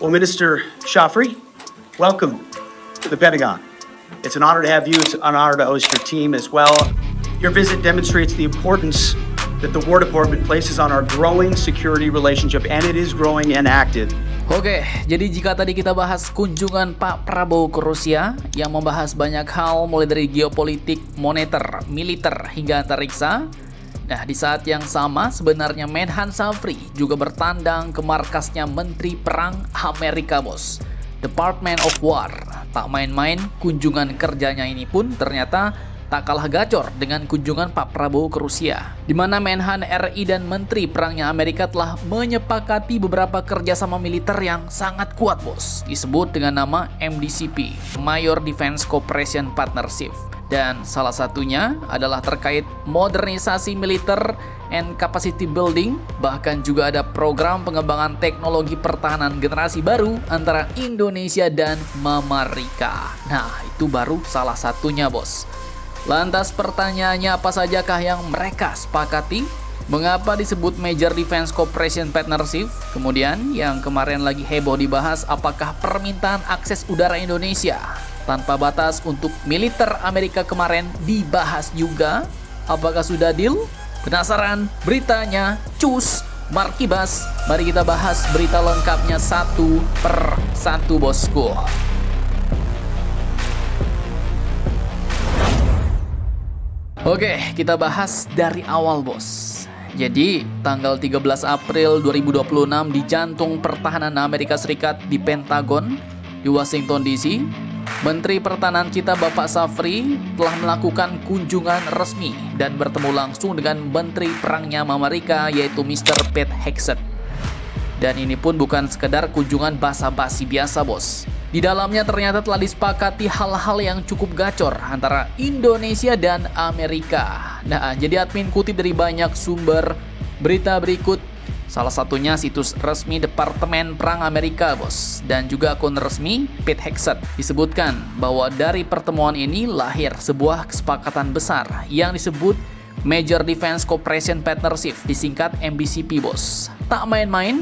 Well, Minister Shafri, welcome to the Pentagon. It's an honor to have you. It's an honor to host your team as well. Your visit demonstrates the importance that the War Department places on our growing security relationship, and it is growing and active. Oke, jadi jika tadi kita bahas kunjungan Pak Prabowo ke Rusia yang membahas banyak hal mulai dari geopolitik, moneter, militer hingga antariksa. Nah, di saat yang sama sebenarnya Menhan Shafri juga bertandang ke markasnya Menteri Perang Amerika, bos. Department of War. Tak main-main, kunjungan kerjanya ini pun ternyata tak kalah gacor dengan kunjungan Pak Prabowo ke Rusia, di mana Menhan RI dan Menteri Perangnya Amerika telah menyepakati beberapa kerjasama militer yang sangat kuat, bos. Disebut dengan nama MDCP, Major Defense Cooperation Partnership. Dan salah satunya adalah terkait modernisasi militer and capacity building, bahkan juga ada program pengembangan teknologi pertahanan generasi baru antara Indonesia dan Amerika. Nah, itu baru salah satunya, bos. Lantas pertanyaannya, apa sajakah yang mereka sepakati? Mengapa disebut Major Defense Cooperation Partnership? Kemudian yang kemarin lagi heboh dibahas, apakah permintaan akses udara Indonesia tanpa batas untuk militer Amerika kemarin dibahas juga? Apakah sudah deal? Penasaran? Beritanya cus Markibas. Mari kita bahas berita lengkapnya satu per satu, bosku. Oke, kita bahas dari awal, bos. Jadi, tanggal 13 April 2026 di jantung pertahanan Amerika Serikat di Pentagon di Washington DC, Menteri Pertahanan kita Bapak Shafri telah melakukan kunjungan resmi dan bertemu langsung dengan Menteri Perangnya Amerika, yaitu Mr. Pete Hegseth. Dan ini pun bukan sekedar kunjungan basa-basi biasa, bos. Di dalamnya ternyata telah disepakati hal-hal yang cukup gacor antara Indonesia dan Amerika. Nah, jadi admin kutip dari banyak sumber berita berikut. Salah satunya situs resmi Departemen Perang Amerika, bos. Dan juga akun resmi Pete Hegseth. Disebutkan bahwa dari pertemuan ini lahir sebuah kesepakatan besar yang disebut Major Defense Cooperation Partnership, disingkat MDCP, bos. Tak main-main.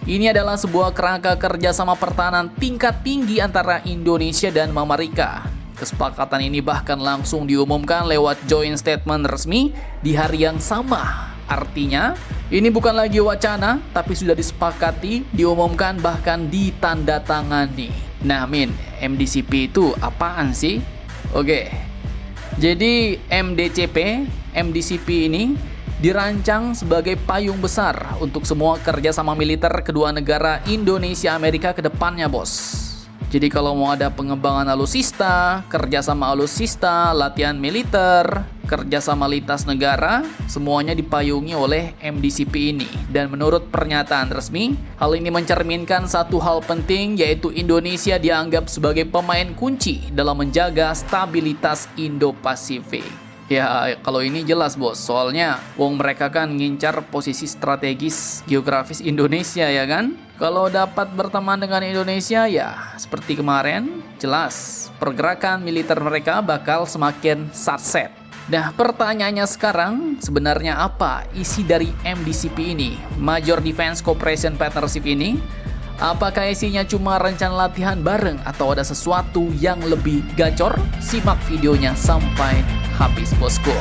Ini adalah sebuah kerangka kerjasama pertahanan tingkat tinggi antara Indonesia dan Amerika. Kesepakatan ini bahkan langsung diumumkan lewat joint statement resmi di hari yang sama. Artinya, ini bukan lagi wacana, tapi sudah disepakati, diumumkan, bahkan ditandatangani. Nah, MDCP itu apaan sih? Oke, jadi MDCP ini dirancang sebagai payung besar untuk semua kerjasama militer kedua negara Indonesia-Amerika ke depannya, bos. Jadi kalau mau ada pengembangan alutsista, kerjasama alutsista, latihan militer, kerjasama lintas negara, semuanya dipayungi oleh MDCP ini. Dan menurut pernyataan resmi, hal ini mencerminkan satu hal penting, yaitu Indonesia dianggap sebagai pemain kunci dalam menjaga stabilitas Indo-Pasifik. Ya, kalau ini jelas, bos. Soalnya wong mereka kan ngincar posisi strategis geografis Indonesia, ya kan? Kalau dapat berteman dengan Indonesia, ya seperti kemarin, jelas pergerakan militer mereka bakal semakin satset. Nah, pertanyaannya sekarang, sebenarnya apa isi dari MDCP ini? Major Defense Cooperation Partnership ini? Apakah isinya cuma rencana latihan bareng atau ada sesuatu yang lebih gacor? Simak videonya sampai habis, bosku.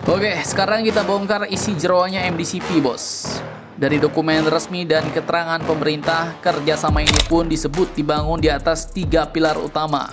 Oke, sekarang kita bongkar isi jeroannya MDCP, bos. Dari dokumen resmi dan keterangan pemerintah, kerjasama ini pun disebut dibangun di atas 3 pilar utama.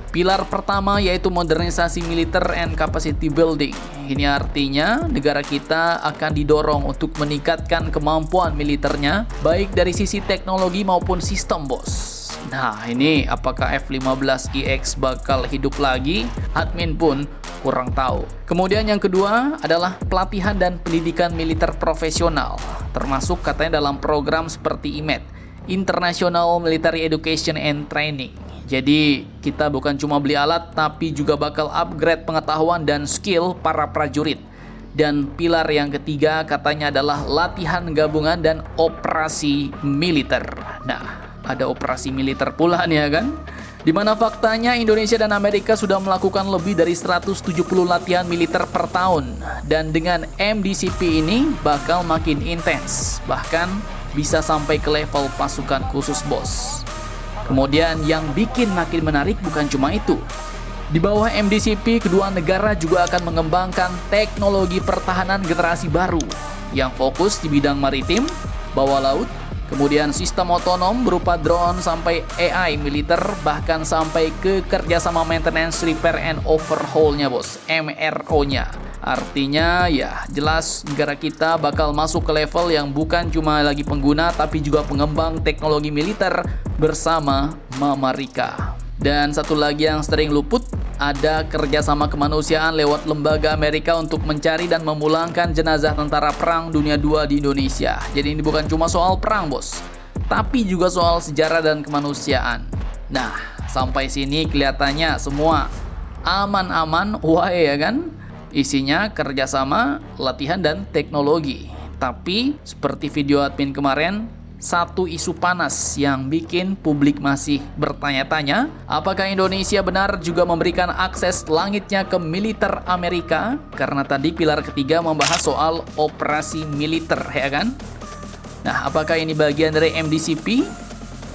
Pilar pertama yaitu modernisasi militer and capacity building. Ini artinya negara kita akan didorong untuk meningkatkan kemampuan militernya, baik dari sisi teknologi maupun sistem, bos. Nah, ini apakah F-15EX bakal hidup lagi? Admin pun kurang tahu. Kemudian yang kedua adalah pelatihan dan pendidikan militer profesional, termasuk katanya dalam program seperti IMET, International Military Education and Training. Jadi kita bukan cuma beli alat, tapi juga bakal upgrade pengetahuan dan skill para prajurit. Dan pilar yang ketiga katanya adalah latihan gabungan dan operasi militer. Nah, ada operasi militer pula nih, ya kan? Di mana faktanya Indonesia dan Amerika sudah melakukan lebih dari 170 latihan militer per tahun. Dan dengan MDCP ini bakal makin intens, bahkan bisa sampai ke level pasukan khusus bos. Kemudian yang bikin makin menarik bukan cuma itu. Di bawah MDCP, kedua negara juga akan mengembangkan teknologi pertahanan generasi baru yang fokus di bidang maritim, bawah laut, kemudian sistem otonom berupa drone sampai AI militer, bahkan sampai ke kerjasama maintenance, repair and overhaul-nya bos, MRO-nya. Artinya ya jelas negara kita bakal masuk ke level yang bukan cuma lagi pengguna tapi juga pengembang teknologi militer bersama Amerika. Dan satu lagi yang sering luput, ada kerjasama kemanusiaan lewat lembaga Amerika untuk mencari dan memulangkan jenazah tentara perang dunia II di Indonesia. Jadi ini bukan cuma soal perang bos, tapi juga soal sejarah dan kemanusiaan. Nah, sampai sini kelihatannya semua aman-aman, wae ya kan? Isinya kerjasama, latihan, dan teknologi. Tapi seperti video admin kemarin, satu isu panas yang bikin publik masih bertanya-tanya, apakah Indonesia benar juga memberikan akses langitnya ke militer Amerika? Karena tadi pilar ketiga membahas soal operasi militer, ya kan? Nah, apakah ini bagian dari MDCP?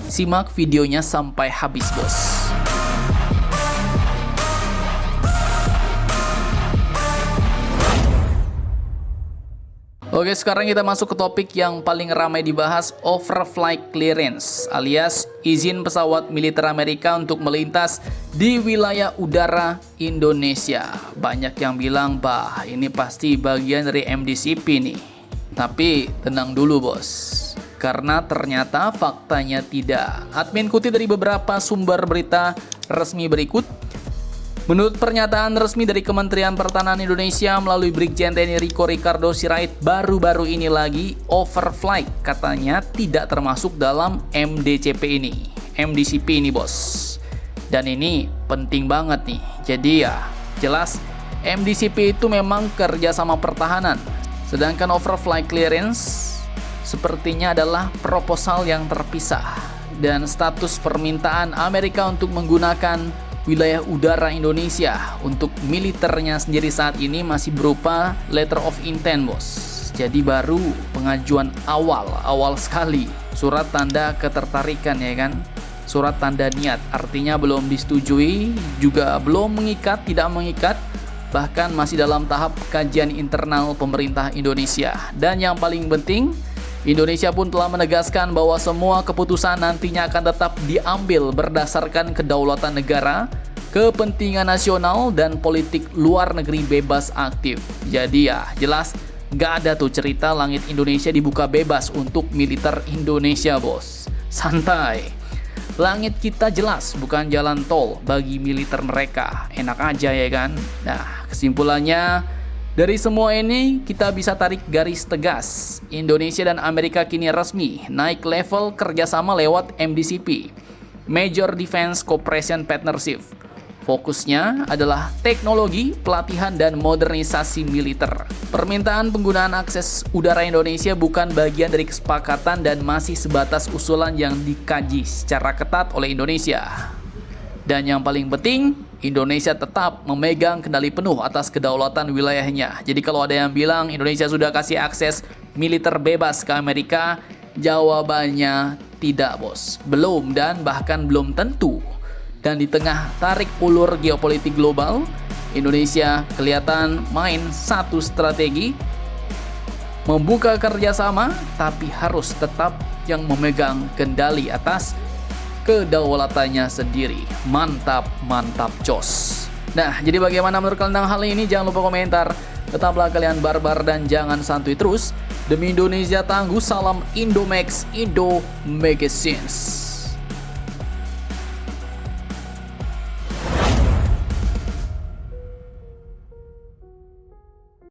Simak videonya sampai habis, bos. Oke, sekarang kita masuk ke topik yang paling ramai dibahas, overflight clearance alias izin pesawat militer Amerika untuk melintas di wilayah udara Indonesia. Banyak yang bilang, bah ini pasti bagian dari MDCP nih. Tapi tenang dulu bos, karena ternyata faktanya tidak. Admin kutip dari beberapa sumber berita resmi berikut. Menurut pernyataan resmi dari Kementerian Pertahanan Indonesia melalui Brigjen TNI Riko Ricardo Sirait, baru-baru ini lagi overflight katanya tidak termasuk dalam MDCP ini, MDCP ini bos. Dan ini penting banget nih. Jadi ya jelas MDCP itu memang kerjasama pertahanan. Sedangkan overflight clearance sepertinya adalah proposal yang terpisah. Dan status permintaan Amerika untuk menggunakan wilayah udara Indonesia untuk militernya sendiri saat ini masih berupa letter of intent bos. Jadi baru pengajuan awal sekali, surat tanda ketertarikan ya kan, surat tanda niat, artinya belum disetujui, juga belum mengikat, tidak mengikat, bahkan masih dalam tahap kajian internal pemerintah Indonesia. Dan yang paling penting, Indonesia pun telah menegaskan bahwa semua keputusan nantinya akan tetap diambil berdasarkan kedaulatan negara, kepentingan nasional, dan politik luar negeri bebas aktif. Jadi ya jelas gak ada tuh cerita langit Indonesia dibuka bebas untuk militer Indonesia bos. Santai. Langit kita jelas bukan jalan tol bagi militer mereka. Enak aja ya kan. Nah, kesimpulannya dari semua ini kita bisa tarik garis tegas. Indonesia dan Amerika kini resmi naik level kerjasama lewat MDCP, Major Defense Cooperation Partnership. Fokusnya adalah teknologi, pelatihan, dan modernisasi militer. Permintaan penggunaan akses udara Indonesia bukan bagian dari kesepakatan dan masih sebatas usulan yang dikaji secara ketat oleh Indonesia. Dan yang paling penting, Indonesia tetap memegang kendali penuh atas kedaulatan wilayahnya. Jadi kalau ada yang bilang Indonesia sudah kasih akses militer bebas ke Amerika, jawabannya tidak bos. Belum dan bahkan belum tentu. Dan di tengah tarik ulur geopolitik global, Indonesia kelihatan main satu strategi, membuka kerjasama, tapi harus tetap yang memegang kendali atas kedaulatannya sendiri. Mantap, mantap jos. Nah, jadi bagaimana menurut kalian tentang hal ini? Jangan lupa komentar. Tetaplah kalian barbar dan jangan santuy terus. Demi Indonesia tangguh, salam Indomax, Indo Magazines.